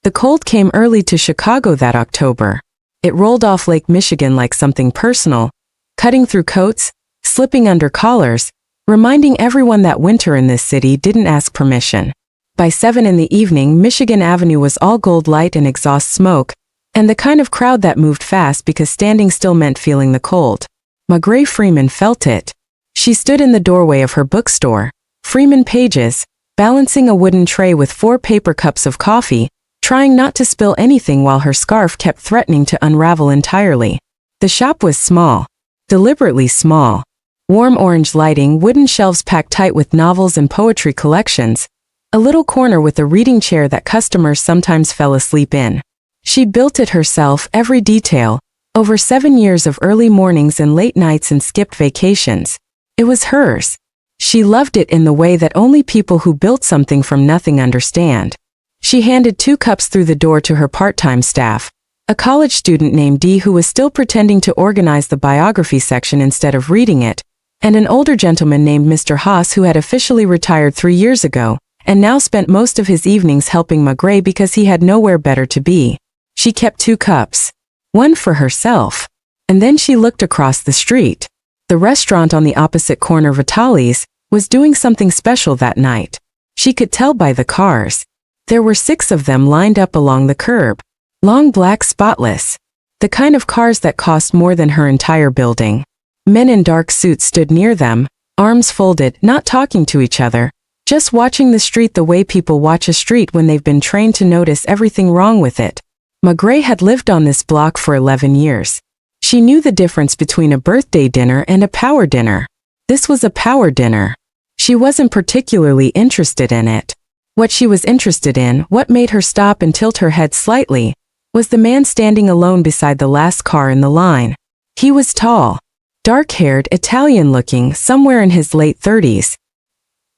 The cold came early to Chicago that October. It rolled off Lake Michigan like something personal, cutting through coats, slipping under collars, reminding everyone that winter in this city didn't ask permission. By 7 in the evening, Michigan Avenue was all gold light and exhaust smoke, and the kind of crowd that moved fast because standing still meant feeling the cold. Magret Freeman felt it. She stood in the doorway of her bookstore, Freeman Pages, balancing a wooden tray with 4 paper cups of coffee, trying not to spill anything while her scarf kept threatening to unravel entirely. The shop was small. Deliberately small. Warm orange lighting, wooden shelves packed tight with novels and poetry collections, a little corner with a reading chair that customers sometimes fell asleep in. She built it herself, every detail, over 7 years of early mornings and late nights and skipped vacations. It was hers. She loved it in the way that only people who built something from nothing understand. She handed 2 cups through the door to her part-time staff, a college student named Dee who was still pretending to organize the biography section instead of reading it, and an older gentleman named Mr. Haas who had officially retired 3 years ago, and now spent most of his evenings helping Magret because he had nowhere better to be. She kept 2 cups. One for herself. And then she looked across the street. The restaurant on the opposite corner, Vitali's, was doing something special that night. She could tell by the cars. There were 6 of them lined up along the curb. Long, black, spotless. The kind of cars that cost more than her entire building. Men in dark suits stood near them, arms folded, not talking to each other, just watching the street the way people watch a street when they've been trained to notice everything wrong with it. Magret had lived on this block for 11 years. She knew the difference between a birthday dinner and a power dinner. This was a power dinner. She wasn't particularly interested in it. What she was interested in, what made her stop and tilt her head slightly, was the man standing alone beside the last car in the line. He was tall, dark-haired, Italian-looking, somewhere in his late 30s.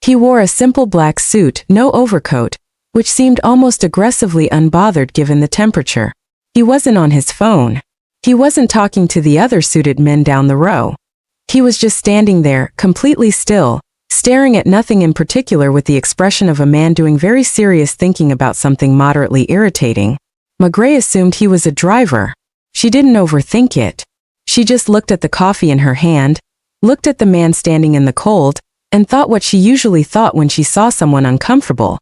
He wore a simple black suit, no overcoat, which seemed almost aggressively unbothered given the temperature. He wasn't on his phone. He wasn't talking to the other suited men down the row. He was just standing there, completely still, staring at nothing in particular with the expression of a man doing very serious thinking about something moderately irritating. Magret assumed he was a driver. She didn't overthink it. She just looked at the coffee in her hand, looked at the man standing in the cold, and thought what she usually thought when she saw someone uncomfortable.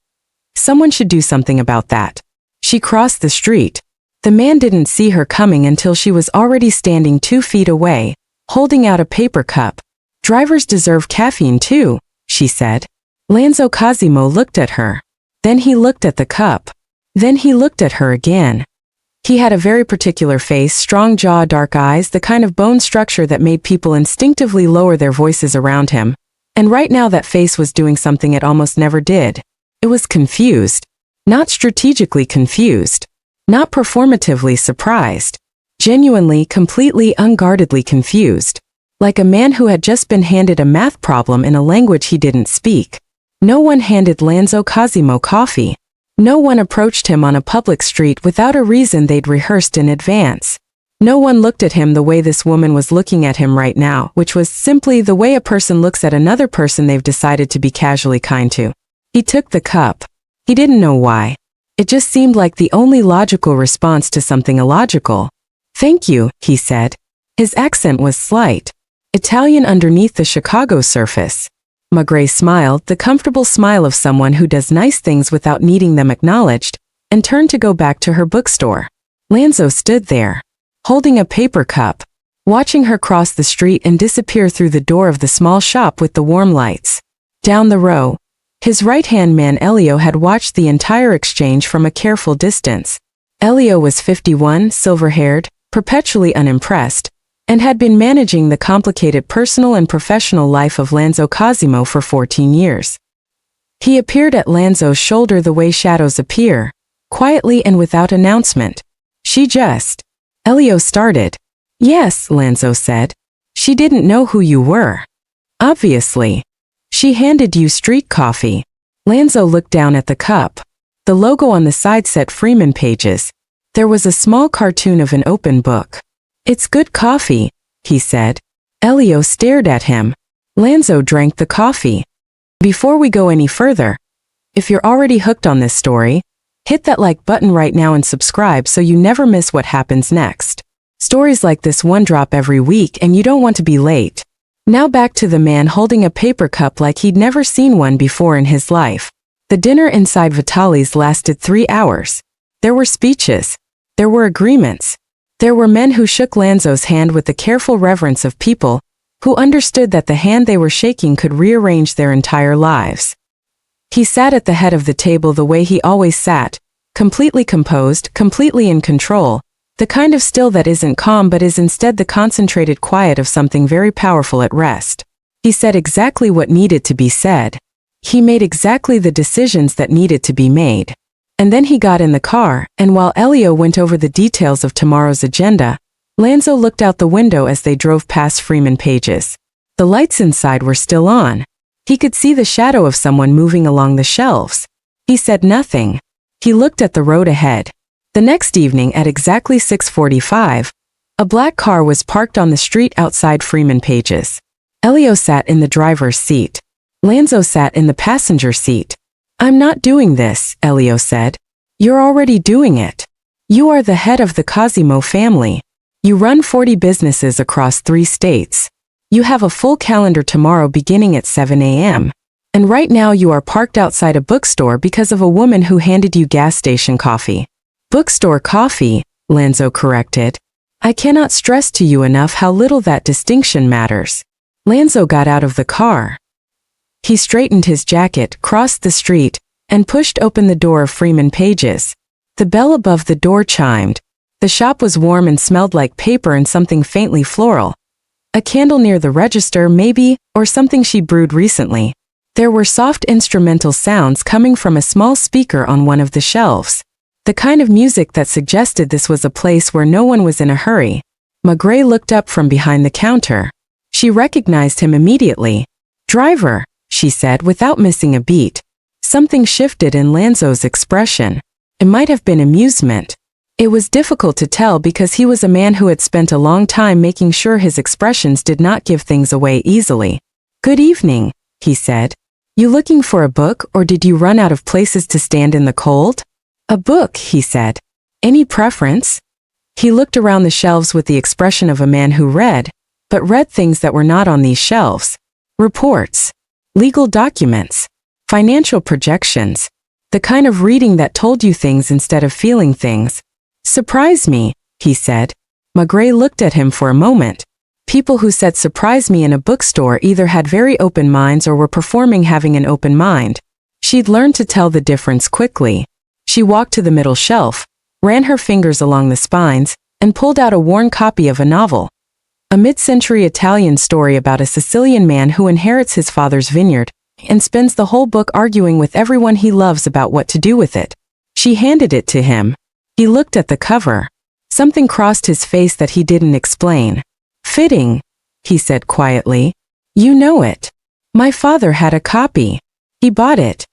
Someone should do something about that. She crossed the street. The man didn't see her coming until she was already standing 2 feet away, holding out a paper cup. Drivers deserve caffeine too, she said. Lanzo Cosimo looked at her. Then he looked at the cup. Then he looked at her again. He had a very particular face, strong jaw, dark eyes, the kind of bone structure that made people instinctively lower their voices around him. And right now that face was doing something it almost never did. It was confused. Not strategically confused. Not performatively surprised. Genuinely, completely, unguardedly confused. Like a man who had just been handed a math problem in a language he didn't speak. No one handed Lanzo Cosimo coffee. No one approached him on a public street without a reason they'd rehearsed in advance. No one looked at him the way this woman was looking at him right now, which was simply the way a person looks at another person they've decided to be casually kind to. He took the cup. He didn't know why. It just seemed like the only logical response to something illogical. "Thank you," he said. His accent was slight. Italian underneath the Chicago surface. Magret smiled, the comfortable smile of someone who does nice things without needing them acknowledged, and turned to go back to her bookstore. Lanzo stood there, holding a paper cup, watching her cross the street and disappear through the door of the small shop with the warm lights. Down the row, his right-hand man Elio had watched the entire exchange from a careful distance. Elio was 51, silver-haired, perpetually unimpressed, and had been managing the complicated personal and professional life of Lanzo Cosimo for 14 years. He appeared at Lanzo's shoulder the way shadows appear, quietly and without announcement. She just. Elio started. "Yes," Lanzo said. "She didn't know who you were." "Obviously. She handed you street coffee." Lanzo looked down at the cup. The logo on the side said Freeman Pages. There was a small cartoon of an open book. "It's good coffee," he said. Elio stared at him. Lanzo drank the coffee. "Before we go any further, if you're already hooked on this story, Hit that like button right now and subscribe so you never miss what happens next. Stories like this one drop every week and you don't want to be late. Now back to the man holding a paper cup like he'd never seen one before in his life. The dinner inside Vitali's lasted 3 hours. There were speeches. There were agreements. There were men who shook Lanzo's hand with the careful reverence of people who understood that the hand they were shaking could rearrange their entire lives. He sat at the head of the table the way he always sat, completely composed, completely in control, the kind of still that isn't calm but is instead the concentrated quiet of something very powerful at rest. He said exactly what needed to be said. He made exactly the decisions that needed to be made. And then he got in the car, and while Elio went over the details of tomorrow's agenda, Lanzo looked out the window as they drove past Freeman Pages. The lights inside were still on. He could see the shadow of someone moving along the shelves. He said nothing. He looked at the road ahead. The next evening at exactly 6:45, a black car was parked on the street outside Freeman Pages. Elio sat in the driver's seat. Lanzo sat in the passenger seat. "I'm not doing this," Elio said. "You're already doing it. You are the head of the Cosimo family. You run 40 businesses across 3 states. You have a full calendar tomorrow beginning at 7 a.m. And right now you are parked outside a bookstore because of a woman who handed you gas station coffee." "Bookstore coffee," Lanzo corrected. "I cannot stress to you enough how little that distinction matters." Lanzo got out of the car. He straightened his jacket, crossed the street, and pushed open the door of Freeman Pages. The bell above the door chimed. The shop was warm and smelled like paper and something faintly floral. A candle near the register, maybe, or something she brewed recently. There were soft instrumental sounds coming from a small speaker on one of the shelves. The kind of music that suggested this was a place where no one was in a hurry. Magret looked up from behind the counter. She recognized him immediately. "Driver," she said without missing a beat. Something shifted in Lanzo's expression. It might have been amusement. It was difficult to tell because he was a man who had spent a long time making sure his expressions did not give things away easily. "Good evening," he said. "You looking for a book, or did you run out of places to stand in the cold?" "A book," he said. "Any preference?" He looked around the shelves with the expression of a man who read, but read things that were not on these shelves. Reports. Legal documents. Financial projections. The kind of reading that told you things instead of feeling things. "Surprise me," he said. Magret looked at him for a moment. People who said surprise me in a bookstore either had very open minds or were performing having an open mind. She'd learned to tell the difference quickly. She walked to the middle shelf, ran her fingers along the spines, and pulled out a worn copy of a novel. A mid-century Italian story about a Sicilian man who inherits his father's vineyard and spends the whole book arguing with everyone he loves about what to do with it. She handed it to him. He looked at the cover. Something crossed his face that he didn't explain. "Fitting," he said quietly. "You know it. My father had a copy. He bought it."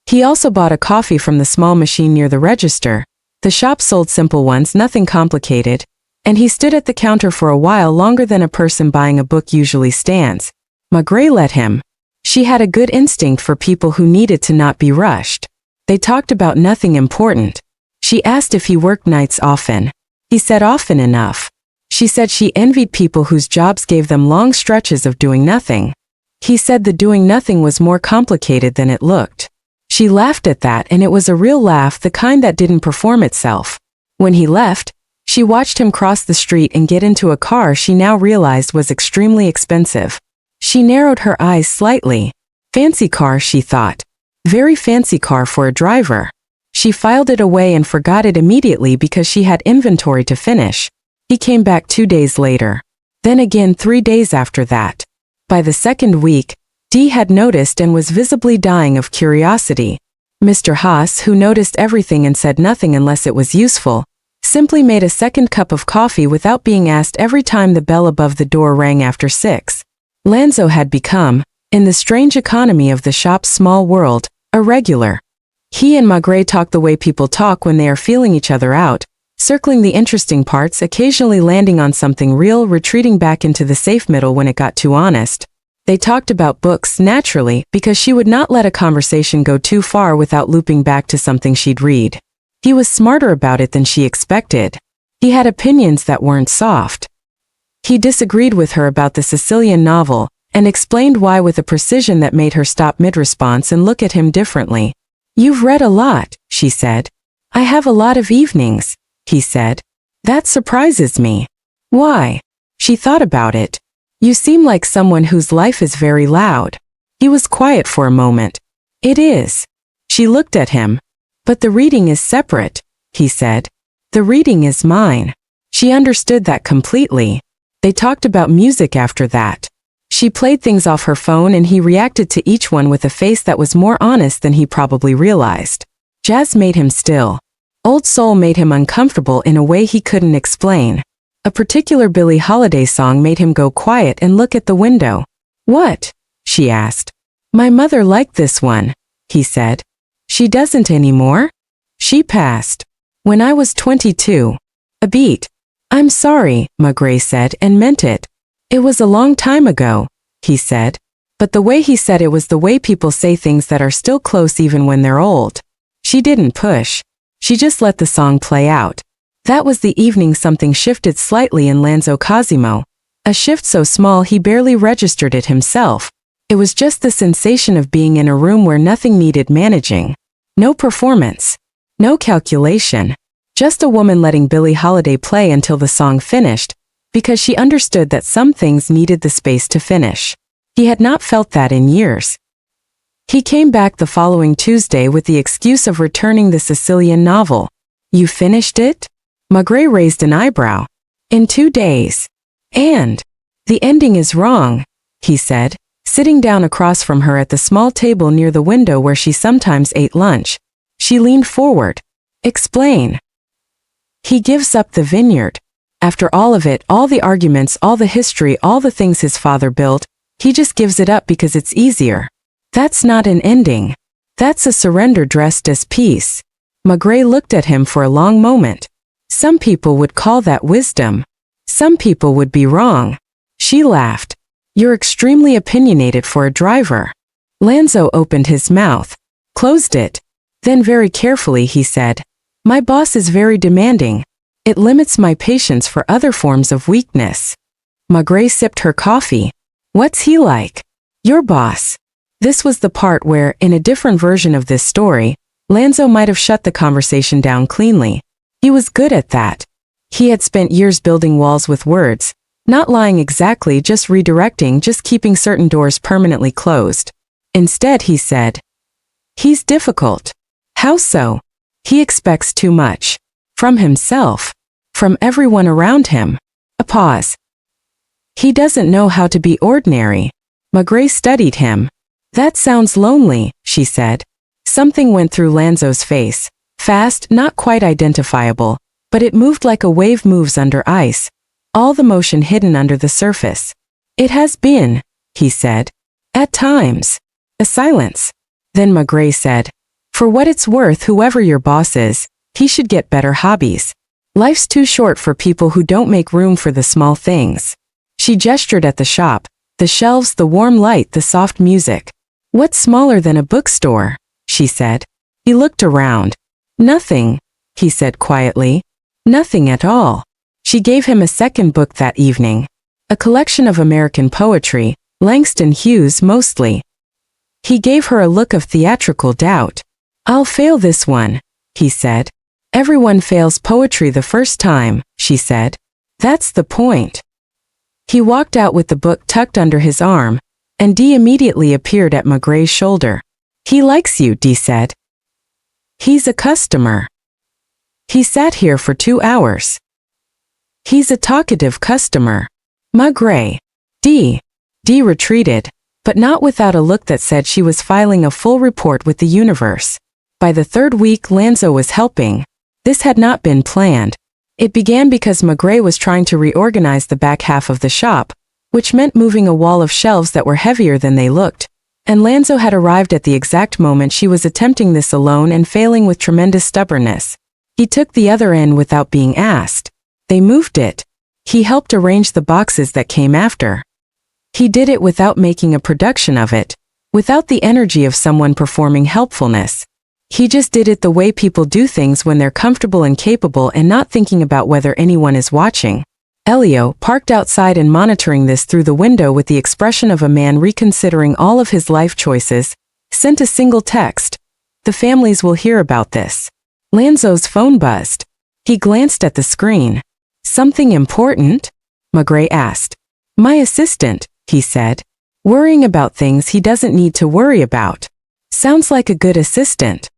He also bought a coffee from the small machine near the register. The shop sold simple ones, nothing complicated, and he stood at the counter for a while longer than a person buying a book usually stands. Magret let him. She had a good instinct for people who needed to not be rushed. They talked about nothing important. She asked if he worked nights often. He said often enough. She said she envied people whose jobs gave them long stretches of doing nothing. He said the doing nothing was more complicated than it looked. She laughed at that, and it was a real laugh, the kind that didn't perform itself. When he left, she watched him cross the street and get into a car she now realized was extremely expensive. She narrowed her eyes slightly. Fancy car, she thought. Very fancy car for a driver. She filed it away and forgot it immediately because she had inventory to finish. He came back 2 days later. Then again 3 days after that. By the second week, Dee had noticed and was visibly dying of curiosity. Mr. Haas, who noticed everything and said nothing unless it was useful, simply made a second cup of coffee without being asked every time the bell above the door rang after 6. Lanzo had become, in the strange economy of the shop's small world, a regular. He and Magret talk the way people talk when they are feeling each other out, circling the interesting parts, occasionally landing on something real, retreating back into the safe middle when it got too honest. They talked about books, naturally, because she would not let a conversation go too far without looping back to something she'd read. He was smarter about it than she expected. He had opinions that weren't soft. He disagreed with her about the Sicilian novel, and explained why with a precision that made her stop mid-response and look at him differently. "You've read a lot," she said. "I have a lot of evenings," he said. "That surprises me." "Why?" She thought about it. "You seem like someone whose life is very loud." He was quiet for a moment. "It is." She looked at him. "But the reading is separate," he said. "The reading is mine." She understood that completely. They talked about music after that. She played things off her phone and he reacted to each one with a face that was more honest than he probably realized. Jazz made him still. Old soul made him uncomfortable in a way he couldn't explain. A particular Billie Holiday song made him go quiet and look at the window. "What?" she asked. "My mother liked this one," he said. "She doesn't anymore?" "She passed when I was 22. A beat." "I'm sorry," Magret said and meant it. "It was a long time ago," he said. But the way he said it was the way people say things that are still close even when they're old. She didn't push. She just let the song play out. That was the evening something shifted slightly in Lanzo Cosimo. A shift so small he barely registered it himself. It was just the sensation of being in a room where nothing needed managing. No performance. No calculation. Just a woman letting Billie Holiday play until the song finished, because she understood that some things needed the space to finish. He had not felt that in years. He came back the following Tuesday with the excuse of returning the Sicilian novel. "You finished it?" Magret raised an eyebrow. "In 2 days. And the ending is wrong," he said, sitting down across from her at the small table near the window where she sometimes ate lunch. She leaned forward. "Explain." "He gives up the vineyard. After all of it, all the arguments, all the history, all the things his father built, he just gives it up because it's easier. That's not an ending. That's a surrender dressed as peace." Magret looked at him for a long moment. "Some people would call that wisdom. Some people would be wrong." She laughed. "You're extremely opinionated for a driver." Lanzo opened his mouth, closed it. Then very carefully he said, "My boss is very demanding. It limits my patience for other forms of weakness." Magret sipped her coffee. "What's he like?" "Your boss." This was the part where, in a different version of this story, Lanzo might have shut the conversation down cleanly. He was good at that. He had spent years building walls with words, not lying exactly, just redirecting, just keeping certain doors permanently closed. Instead, he said, "He's difficult." "How so?" "He expects too much. From himself. From everyone around him." A pause. "He doesn't know how to be ordinary." Magret studied him. "That sounds lonely," she said. Something went through Lanzo's face. Fast, not quite identifiable, but it moved like a wave moves under ice. All the motion hidden under the surface. "It has been," he said. "At times." A silence. Then Magret said, "For what it's worth, whoever your boss is, he should get better hobbies. Life's too short for people who don't make room for the small things." She gestured at the shop, the shelves, the warm light, the soft music. "What's smaller than a bookstore?" she said. He looked around. "Nothing," he said quietly. "Nothing at all." She gave him a second book that evening. A collection of American poetry, Langston Hughes mostly. He gave her a look of theatrical doubt. "I'll fail this one," he said. "Everyone fails poetry the first time," she said. "That's the point." He walked out with the book tucked under his arm, and Dee immediately appeared at Magret's shoulder. "He likes you," Dee said. "He's a customer. He sat here for 2 hours. He's a talkative customer." Magret. Dee retreated, but not without a look that said she was filing a full report with the universe. By the 3rd week, Lanzo was helping. This had not been planned. It began because Magret was trying to reorganize the back half of the shop, which meant moving a wall of shelves that were heavier than they looked. And Lanzo had arrived at the exact moment she was attempting this alone and failing with tremendous stubbornness. He took the other end without being asked. They moved it. He helped arrange the boxes that came after. He did it without making a production of it, without the energy of someone performing helpfulness. He just did it the way people do things when they're comfortable and capable and not thinking about whether anyone is watching. Elio, parked outside and monitoring this through the window with the expression of a man reconsidering all of his life choices, sent a single text. The families will hear about this. Lanzo's phone buzzed. He glanced at the screen. Something important? Magret asked. My assistant, he said. Worrying about things he doesn't need to worry about. Sounds like a good assistant.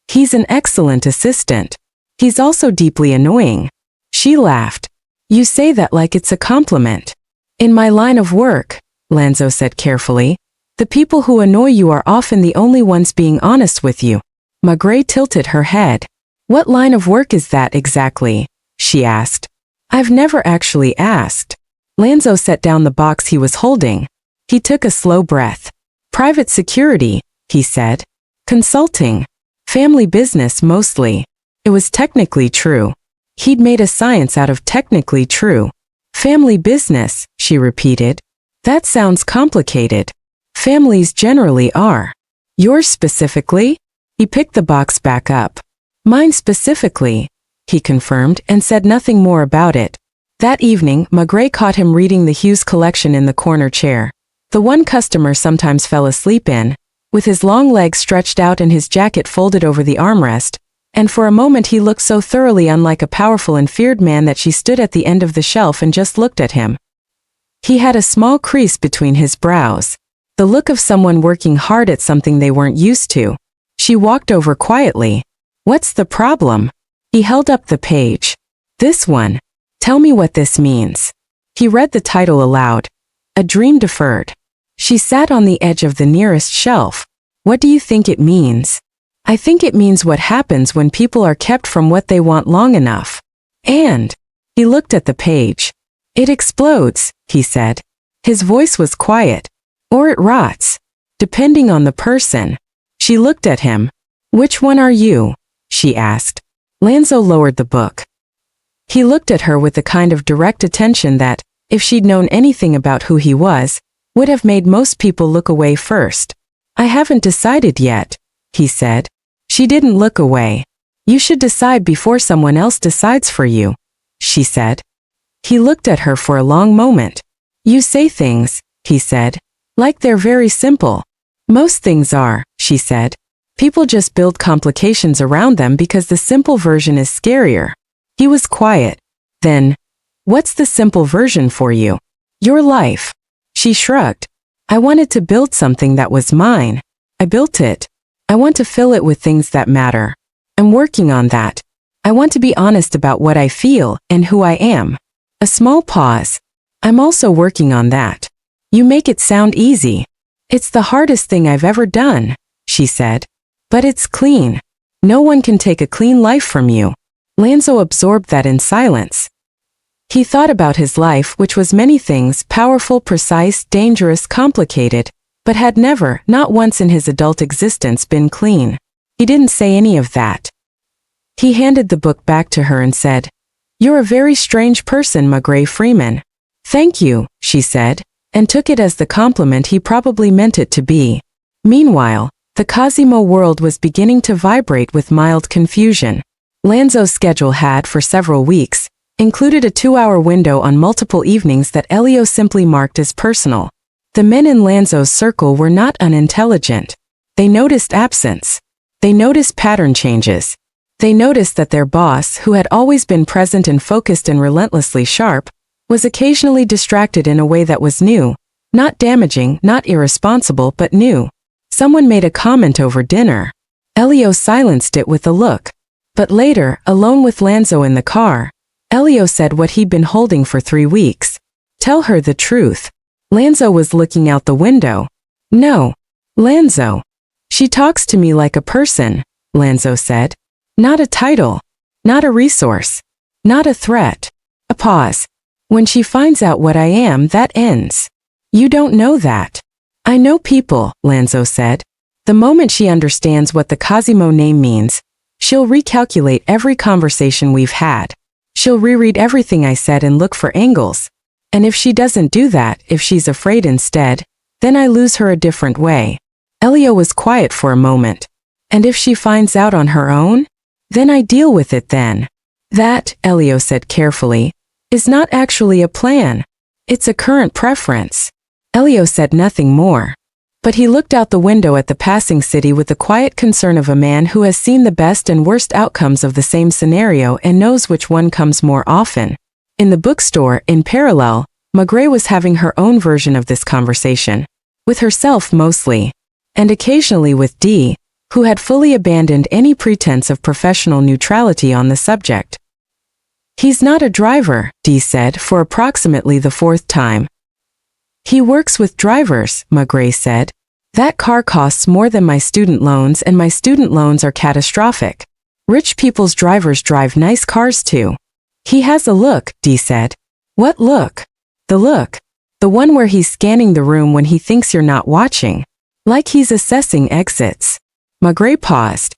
He's an excellent assistant. He's also deeply annoying. She laughed. You say that like it's a compliment. In my line of work, Lanzo said carefully, the people who annoy you are often the only ones being honest with you. Magret tilted her head. What line of work is that exactly? She asked. I've never actually asked. Lanzo set down the box he was holding. He took a slow breath. Private security, he said. Consulting. Family business mostly. It was technically true. He'd made a science out of technically true. Family business, she repeated. That sounds complicated. Families generally are. Yours specifically? He picked the box back up. Mine specifically, he confirmed and said nothing more about it. That evening, Magret caught him reading the Hughes collection in the corner chair. The one customer sometimes fell asleep in, with his long legs stretched out and his jacket folded over the armrest, and for a moment he looked so thoroughly unlike a powerful and feared man that she stood at the end of the shelf and just looked at him. He had a small crease between his brows, the look of someone working hard at something they weren't used to. She walked over quietly. What's the problem? He held up the page. This one. Tell me what this means. He read the title aloud. A Dream Deferred. She sat on the edge of the nearest shelf. What do you think it means? I think it means what happens when people are kept from what they want long enough. And he looked at the page. It explodes, he said. His voice was quiet. Or it rots. Depending on the person. She looked at him. Which one are you? She asked. Lanzo lowered the book. He looked at her with the kind of direct attention that, if she'd known anything about who he was, would have made most people look away first. I haven't decided yet, he said. She didn't look away. You should decide before someone else decides for you, she said. He looked at her for a long moment. You say things, he said, like they're very simple. Most things are, she said. People just build complications around them because the simple version is scarier. He was quiet. Then, what's the simple version for you? Your life. She shrugged. I wanted to build something that was mine. I built it. I want to fill it with things that matter. I'm working on that. I want to be honest about what I feel and who I am. A small pause. I'm also working on that. You make it sound easy. It's the hardest thing I've ever done, she said. But it's clean. No one can take a clean life from you. Lanzo absorbed that in silence. He thought about his life, which was many things, powerful, precise, dangerous, complicated, but had never, not once in his adult existence, been clean. He didn't say any of that. He handed the book back to her and said, You're a very strange person, Magret Freeman. Thank you, she said, and took it as the compliment he probably meant it to be. Meanwhile, the Cosimo world was beginning to vibrate with mild confusion. Lanzo's schedule had, for several weeks, included a 2-hour window on multiple evenings that Elio simply marked as personal. The men in Lanzo's circle were not unintelligent. They noticed absence. They noticed pattern changes. They noticed that their boss, who had always been present and focused and relentlessly sharp, was occasionally distracted in a way that was new, not damaging, not irresponsible, but new. Someone made a comment over dinner. Elio silenced it with a look. But later, alone with Lanzo in the car, Elio said what he'd been holding for 3 weeks. Tell her the truth. Lanzo was looking out the window. No. Lanzo. She talks to me like a person, Lanzo said. Not a title. Not a resource. Not a threat. A pause. When she finds out what I am, that ends. You don't know that. I know people, Lanzo said. The moment she understands what the Cosimo name means, she'll recalculate every conversation we've had. She'll reread everything I said and look for angles. And if she doesn't do that, if she's afraid instead, then I lose her a different way. Elio was quiet for a moment. And if she finds out on her own? Then I deal with it then. That, Elio said carefully, is not actually a plan. It's a current preference. Elio said nothing more. But he looked out the window at the passing city with the quiet concern of a man who has seen the best and worst outcomes of the same scenario and knows which one comes more often. In the bookstore, in parallel, Magret was having her own version of this conversation. With herself mostly. And occasionally with Dee, who had fully abandoned any pretense of professional neutrality on the subject. He's not a driver, Dee said for approximately the fourth time. He works with drivers, Magret said. That car costs more than my student loans and my student loans are catastrophic. Rich people's drivers drive nice cars too. He has a look, Dee said. What look? The look. The one where he's scanning the room when he thinks you're not watching. Like he's assessing exits. Magret paused.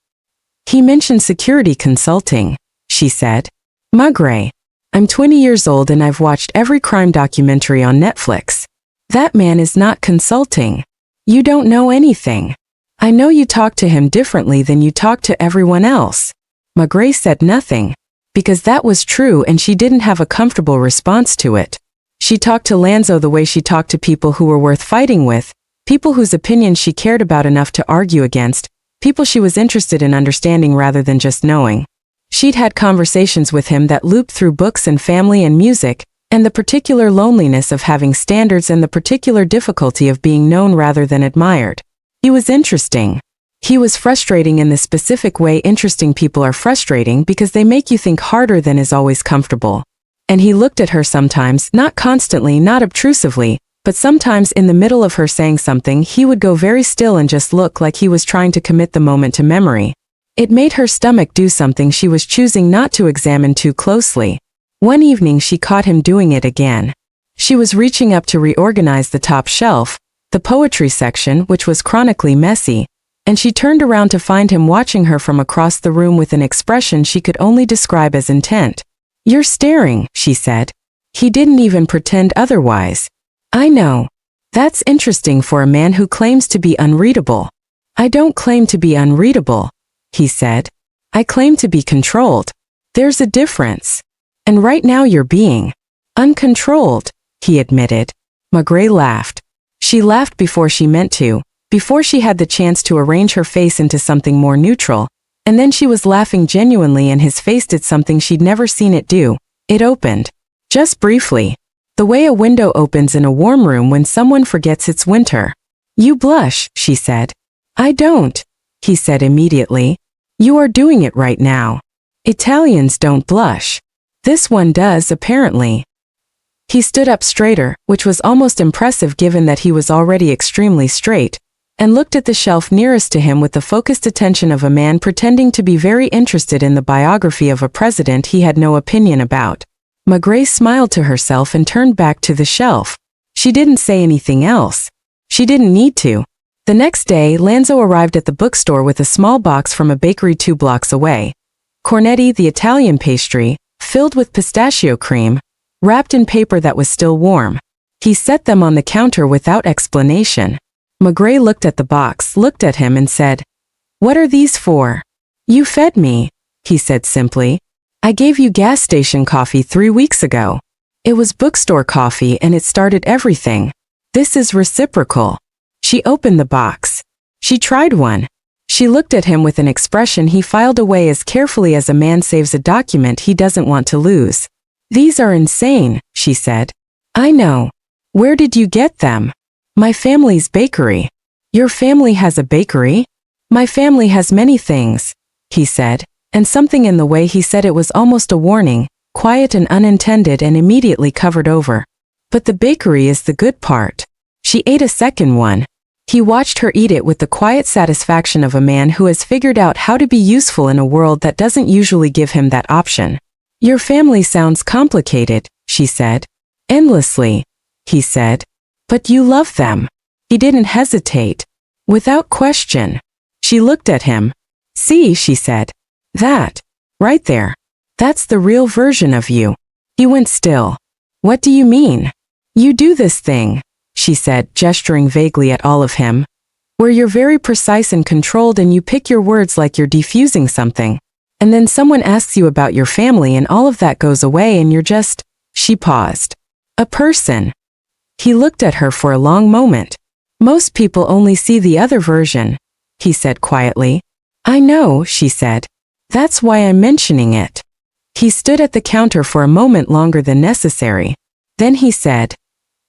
He mentioned security consulting, she said. Magret. I'm 20 years old and I've watched every crime documentary on Netflix. That man is not consulting. You don't know anything. I know you talk to him differently than you talk to everyone else. Magret said nothing. Because that was true and she didn't have a comfortable response to it. She talked to Lanzo the way she talked to people who were worth fighting with, people whose opinions she cared about enough to argue against, people she was interested in understanding rather than just knowing. She'd had conversations with him that looped through books and family and music, and the particular loneliness of having standards and the particular difficulty of being known rather than admired. He was interesting. He was frustrating in the specific way interesting people are frustrating because they make you think harder than is always comfortable. And he looked at her sometimes, not constantly, not obtrusively, but sometimes in the middle of her saying something he would go very still and just look like he was trying to commit the moment to memory. It made her stomach do something she was choosing not to examine too closely. One evening she caught him doing it again. She was reaching up to reorganize the top shelf, the poetry section, which was chronically messy, and she turned around to find him watching her from across the room with an expression she could only describe as intent. You're staring, she said. He didn't even pretend otherwise. I know. That's interesting for a man who claims to be unreadable. I don't claim to be unreadable, he said. I claim to be controlled. There's a difference. And right now you're being uncontrolled, he admitted. Magret laughed. She laughed before she meant to, before she had the chance to arrange her face into something more neutral, and then she was laughing genuinely and his face did something she'd never seen it do. It opened. Just briefly. The way a window opens in a warm room when someone forgets it's winter. You blush, she said. I don't, he said immediately. You are doing it right now. Italians don't blush. This one does, apparently. He stood up straighter, which was almost impressive given that he was already extremely straight, and looked at the shelf nearest to him with the focused attention of a man pretending to be very interested in the biography of a president he had no opinion about. Magret smiled to herself and turned back to the shelf. She didn't say anything else. She didn't need to. The next day, Lanzo arrived at the bookstore with a small box from a bakery 2 blocks away. Cornetti, the Italian pastry, filled with pistachio cream, wrapped in paper that was still warm. He set them on the counter without explanation. Magret looked at the box, looked at him and said, What are these for? You fed me, he said simply. I gave you gas station coffee 3 weeks ago. It was bookstore coffee and it started everything. This is reciprocal. She opened the box. She tried one. She looked at him with an expression he filed away as carefully as a man saves a document he doesn't want to lose. These are insane, she said. I know. Where did you get them? My family's bakery. Your family has a bakery? My family has many things, he said, and something in the way he said it was almost a warning, quiet and unintended and immediately covered over. But the bakery is the good part. She ate a second one. He watched her eat it with the quiet satisfaction of a man who has figured out how to be useful in a world that doesn't usually give him that option. Your family sounds complicated, she said. Endlessly, he said. But you love them. He didn't hesitate. Without question. She looked at him. See, she said. That. Right there. That's the real version of you. He went still. What do you mean? You do this thing, she said, gesturing vaguely at all of him. where you're very precise and controlled and you pick your words like you're defusing something. And then someone asks you about your family and all of that goes away and you're just, she paused. A person. He looked at her for a long moment. Most people only see the other version, he said quietly. I know, she said. That's why I'm mentioning it. He stood at the counter for a moment longer than necessary. Then he said,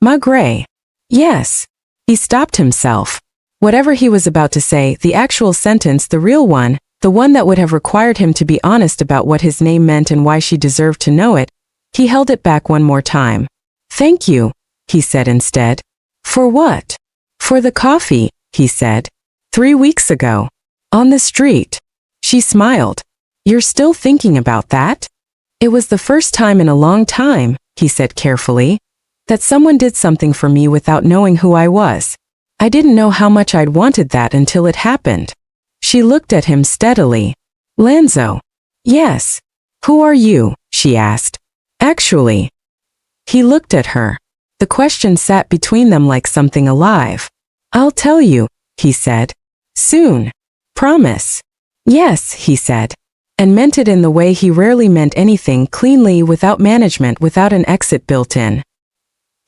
Magret. Yes. He stopped himself. Whatever he was about to say, the actual sentence, the real one, the one that would have required him to be honest about what his name meant and why she deserved to know it, he held it back one more time. Thank you, he said instead. For what? For the coffee, he said. 3 weeks ago. On the street. She smiled. You're still thinking about that? It was the first time in a long time, he said carefully, that someone did something for me without knowing who I was. I didn't know how much I'd wanted that until it happened. She looked at him steadily. Lanzo. Yes. Who are you? She asked. Actually. He looked at her. The question sat between them like something alive. I'll tell you, he said. Soon. Promise. Yes, he said. And meant it in the way he rarely meant anything, cleanly, without management, without an exit built in.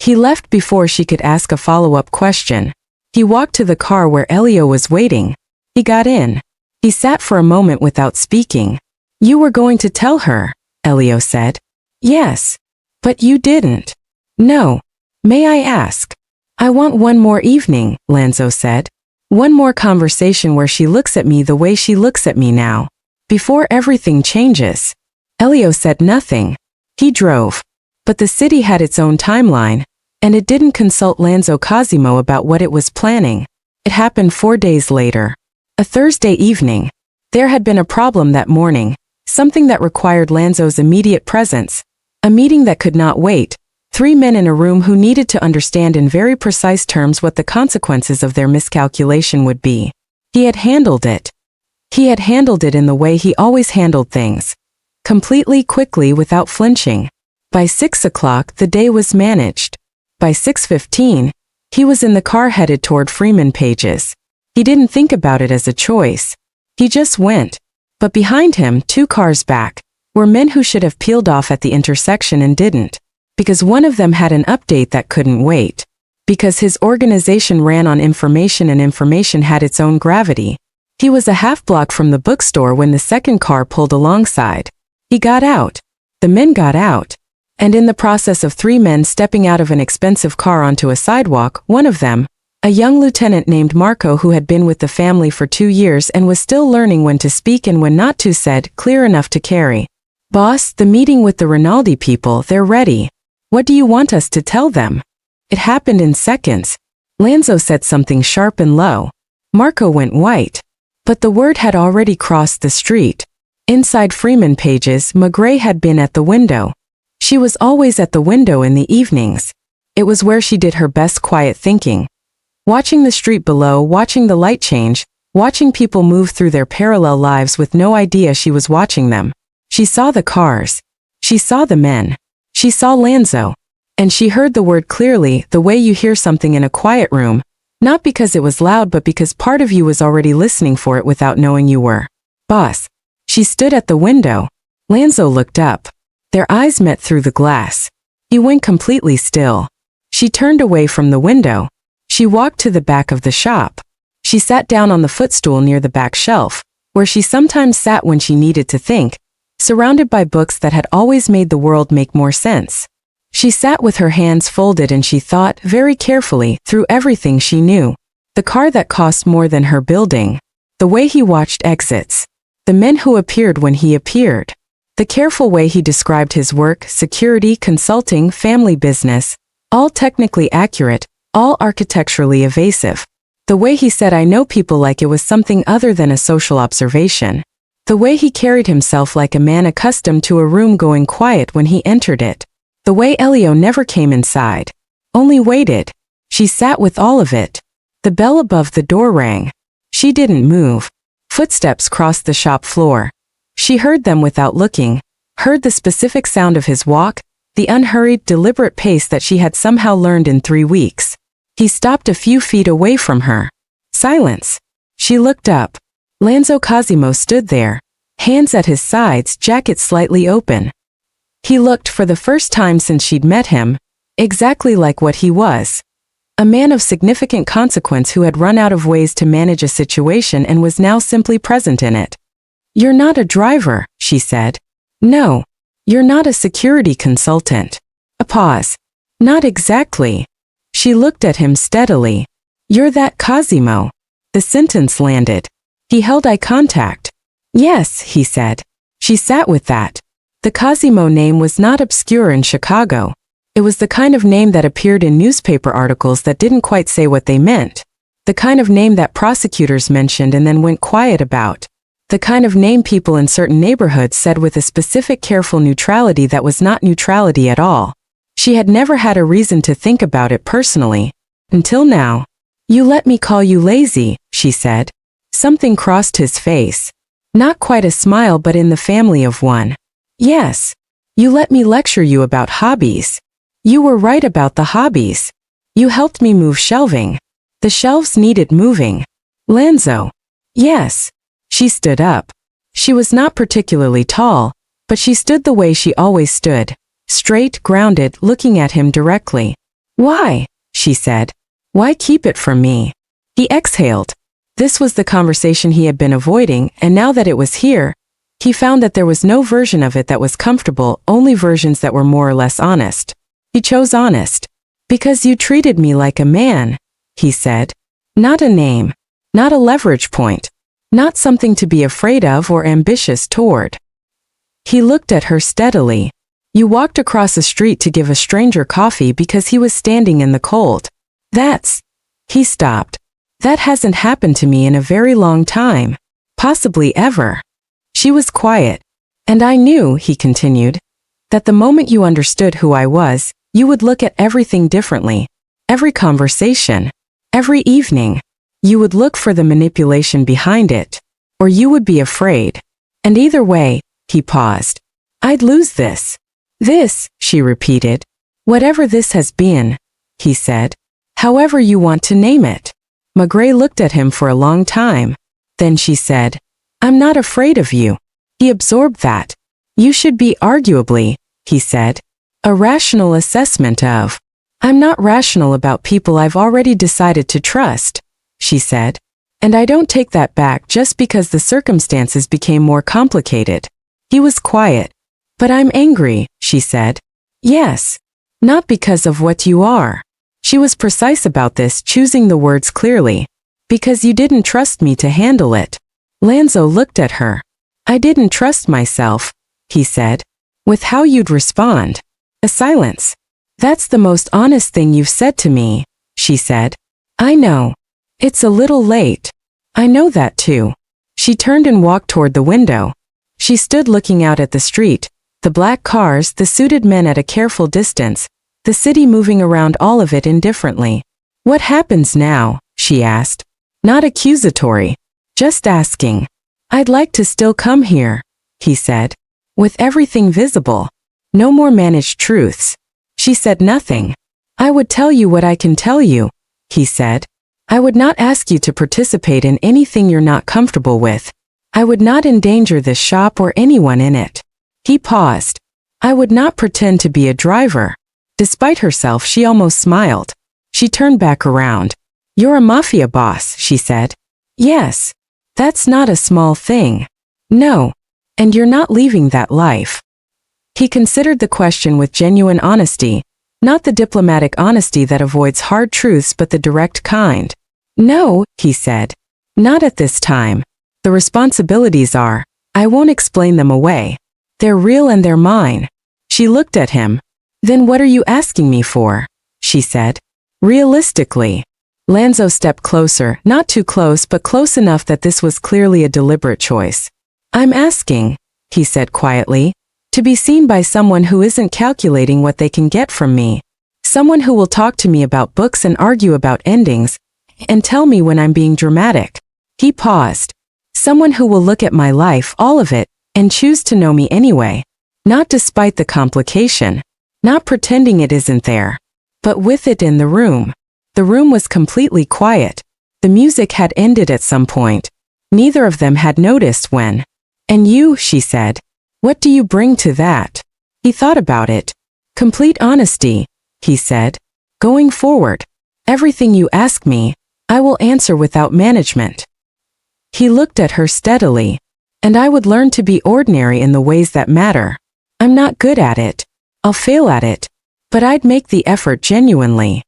He left before she could ask a follow-up question. He walked to the car where Elio was waiting. He got in. He sat for a moment without speaking. You were going to tell her, Elio said. Yes. But you didn't. No. May I ask? I want one more evening, Lanzo said. One more conversation where she looks at me the way she looks at me now. Before everything changes. Elio said nothing. He drove. But the city had its own timeline, and it didn't consult Lanzo Cosimo about what it was planning. It happened 4 days later. A Thursday evening. There had been a problem that morning, something that required Lanzo's immediate presence. A meeting that could not wait. 3 men in a room who needed to understand in very precise terms what the consequences of their miscalculation would be. He had handled it. He had handled it in the way he always handled things. Completely, quickly, without flinching. By 6 o'clock, the day was managed. By 6:15, he was in the car headed toward Freeman Pages. He didn't think about it as a choice. He just went. But behind him, 2 cars back, were men who should have peeled off at the intersection and didn't. Because one of them had an update that couldn't wait. Because his organization ran on information and information had its own gravity. He was a half block from the bookstore when the second car pulled alongside. He got out. The men got out. And in the process of 3 men stepping out of an expensive car onto a sidewalk, one of them, a young lieutenant named Marco who had been with the family for 2 years and was still learning when to speak and when not to, said, clear enough to carry. Boss, the meeting with the Rinaldi people, they're ready. What do you want us to tell them? It happened in seconds. Lanzo said something sharp and low. Marco went white. But the word had already crossed the street. Inside Freeman Pages, Magret had been at the window. She was always at the window in the evenings. It was where she did her best quiet thinking. Watching the street below, watching the light change, watching people move through their parallel lives with no idea she was watching them. She saw the cars. She saw the men. She saw Lanzo. And she heard the word clearly, the way you hear something in a quiet room, not because it was loud but because part of you was already listening for it without knowing you were. Boss. She stood at the window. Lanzo looked up. Their eyes met through the glass. He went completely still. She turned away from the window. She walked to the back of the shop. She sat down on the footstool near the back shelf, where she sometimes sat when she needed to think, surrounded by books that had always made the world make more sense. She sat with her hands folded and she thought, very carefully, through everything she knew. The car that cost more than her building. The way he watched exits. The men who appeared when he appeared. The careful way he described his work, security, consulting, family business. All technically accurate, all architecturally evasive. The way he said I know people like it was something other than a social observation. The way he carried himself like a man accustomed to a room going quiet when he entered it. The way Elio never came inside. Only waited. She sat with all of it. The bell above the door rang. She didn't move. Footsteps crossed the shop floor. She heard them without looking, heard the specific sound of his walk, the unhurried, deliberate pace that she had somehow learned in 3 weeks. He stopped a few feet away from her. Silence. She looked up. Lanzo Cosimo stood there, hands at his sides, jacket slightly open. He looked, for the first time since she'd met him, exactly like what he was. A man of significant consequence who had run out of ways to manage a situation and was now simply present in it. "You're not a driver," she said. "No. You're not a security consultant." A pause. "Not exactly." She looked at him steadily. "You're that Cosimo." The sentence landed. He held eye contact. "Yes," he said. She sat with that. The Cosimo name was not obscure in Chicago. It was the kind of name that appeared in newspaper articles that didn't quite say what they meant. The kind of name that prosecutors mentioned and then went quiet about. The kind of name people in certain neighborhoods said with a specific careful neutrality that was not neutrality at all. She had never had a reason to think about it personally. Until now. "You let me call you lazy," she said. Something crossed his face. Not quite a smile, but in the family of one. "Yes. You let me lecture you about hobbies. You were right about the hobbies. You helped me move shelving. The shelves needed moving." "Lanzo." "Yes." She stood up. She was not particularly tall, but she stood the way she always stood. Straight, grounded, looking at him directly. "Why?" she said. "Why keep it from me?" He exhaled. This was the conversation he had been avoiding, and now that it was here, he found that there was no version of it that was comfortable, only versions that were more or less honest. He chose honest. "Because you treated me like a man," he said. "Not a name. Not a leverage point. Not something to be afraid of or ambitious toward." He looked at her steadily. "You walked across the street to give a stranger coffee because he was standing in the cold. That's..." He stopped. "That hasn't happened to me in a very long time. Possibly ever." She was quiet. "And I knew," he continued, "that the moment you understood who I was, you would look at everything differently. Every conversation. Every evening. You would look for the manipulation behind it. Or you would be afraid. And either way," he paused, "I'd lose this." "This," she repeated. "Whatever this has been," he said. "However you want to name it." Magret looked at him for a long time. Then she said, "I'm not afraid of you." He absorbed that. "You should be, arguably," he said. "A rational assessment of." "I'm not rational about people I've already decided to trust," she said. "And I don't take that back just because the circumstances became more complicated." He was quiet. "But I'm angry," she said. "Yes. Not because of what you are." She was precise about this, choosing the words clearly. "Because you didn't trust me to handle it." Lanzo looked at her. "I didn't trust myself," he said. "With how you'd respond." A silence. "That's the most honest thing you've said to me," she said. "I know. It's a little late. I know that too." She turned and walked toward the window. She stood looking out at the street, the black cars, the suited men at a careful distance, the city moving around, all of it indifferently. "What happens now?" she asked. Not accusatory. Just asking. "I'd like to still come here," he said. "With everything visible. No more managed truths." She said nothing. "I would tell you what I can tell you," he said. "I would not ask you to participate in anything you're not comfortable with. I would not endanger this shop or anyone in it." He paused. "I would not pretend to be a driver." Despite herself, she almost smiled. She turned back around. "You're a mafia boss," she said. "Yes. That's not a small thing." "No. And you're not leaving that life." He considered the question with genuine honesty, not the diplomatic honesty that avoids hard truths but the direct kind. "No," he said. "Not at this time. The responsibilities are, I won't explain them away. They're real and they're mine." She looked at him. "Then what are you asking me for?" she said. "Realistically." Lanzo stepped closer, not too close but close enough that this was clearly a deliberate choice. "I'm asking," he said quietly, "to be seen by someone who isn't calculating what they can get from me. Someone who will talk to me about books and argue about endings, and tell me when I'm being dramatic." He paused. "Someone who will look at my life, all of it, and choose to know me anyway. Not despite the complication. Not pretending it isn't there. But with it in the room." The room was completely quiet. The music had ended at some point. Neither of them had noticed when. And you, she said. What do you bring to that? He thought about it. Complete honesty, he said. Going forward, everything you ask me, I will answer without management. He looked at her steadily. And I would learn to be ordinary in the ways that matter. I'm not good at it. I'll fail at it. But I'd make the effort genuinely.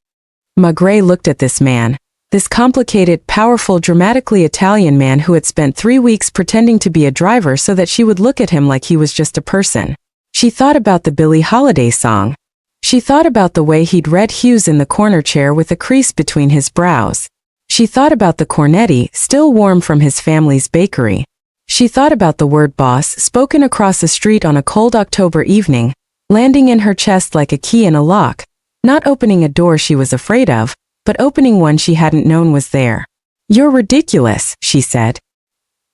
Magret looked at this man, this complicated, powerful, dramatically Italian man who had spent 3 weeks pretending to be a driver so that she would look at him like he was just a person. She thought about the Billie Holiday song. She thought about the way he'd read Hughes in the corner chair with a crease between his brows. She thought about the cornetti, still warm from his family's bakery. She thought about the word boss spoken across the street on a cold October evening, landing in her chest like a key in a lock, not opening a door she was afraid of, but opening one she hadn't known was there. You're ridiculous, she said.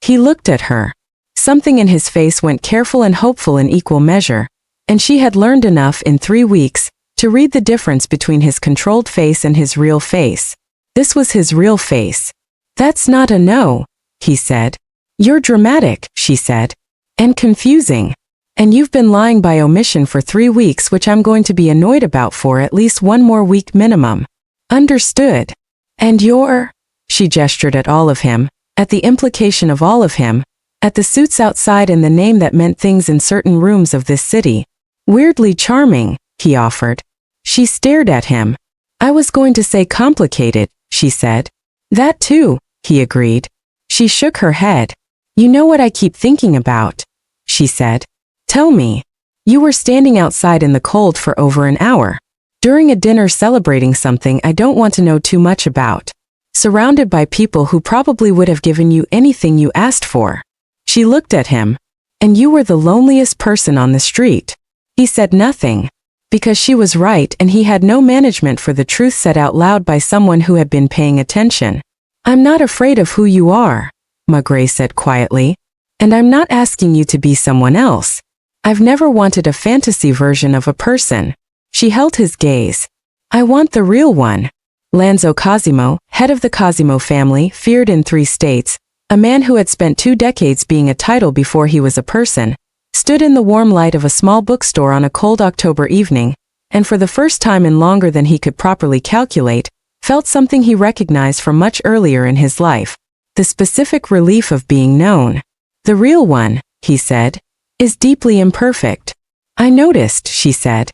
He looked at her. Something in his face went careful and hopeful in equal measure, and she had learned enough in 3 weeks to read the difference between his controlled face and his real face. This was his real face. That's not a no, he said. You're dramatic, she said. And confusing. And you've been lying by omission for 3 weeks, which I'm going to be annoyed about for at least 1 more week minimum. Understood. And you're... She gestured at all of him, at the implication of all of him, at the suits outside and the name that meant things in certain rooms of this city. Weirdly charming, he offered. She stared at him. I was going to say complicated, she said. That too, he agreed. She shook her head. You know what I keep thinking about, she said. Tell me. You were standing outside in the cold for over an hour. During a dinner celebrating something I don't want to know too much about. Surrounded by people who probably would have given you anything you asked for. She looked at him. And you were the loneliest person on the street. He said nothing. Because she was right and he had no management for the truth said out loud by someone who had been paying attention. I'm not afraid of who you are, Magret said quietly. And I'm not asking you to be someone else. I've never wanted a fantasy version of a person. She held his gaze. I want the real one. Lanzo Cosimo, head of the Cosimo family, feared in 3 states, a man who had spent 2 decades being a title before he was a person, stood in the warm light of a small bookstore on a cold October evening, and for the first time in longer than he could properly calculate, felt something he recognized from much earlier in his life. The specific relief of being known. The real one, he said, is deeply imperfect. I noticed, she said.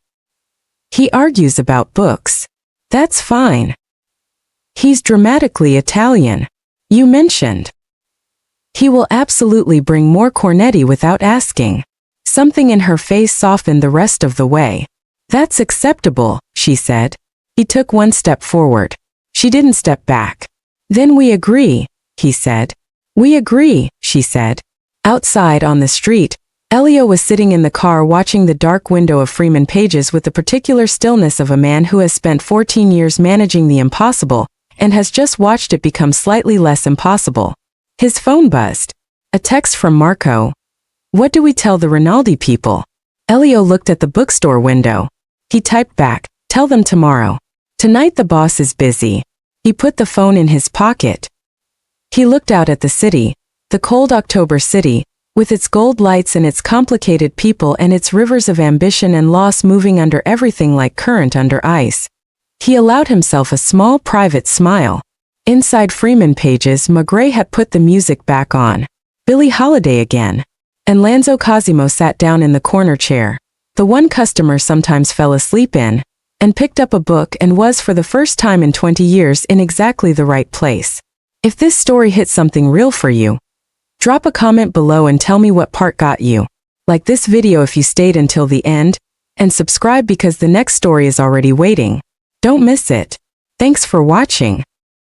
He argues about books. That's fine. He's dramatically Italian. You mentioned. He will absolutely bring more cornetti without asking. Something in her face softened the rest of the way. That's acceptable, she said. He took 1 step forward. She didn't step back. Then we agree, he said. We agree, she said. Outside on the street, Elio was sitting in the car watching the dark window of Freeman pages with the particular stillness of a man who has spent 14 years managing the impossible and has just watched it become slightly less impossible. His phone buzzed. A text from Marco. What do we tell the Rinaldi people? Elio looked at the bookstore window. He typed back, tell them tomorrow. Tonight the boss is busy. He put the phone in his pocket. He looked out at the city, the cold October city, with its gold lights and its complicated people and its rivers of ambition and loss moving under everything like current under ice. He allowed himself a small private smile. Inside Freeman pages, Magret had put the music back on. Billie Holiday again. And Lanzo Cosimo sat down in the corner chair, the one customer sometimes fell asleep in, and picked up a book and was for the first time in 20 years in exactly the right place. If this story hit something real for you, drop a comment below and tell me what part got you. Like this video if you stayed until the end, and subscribe because the next story is already waiting. Don't miss it. Thanks for watching.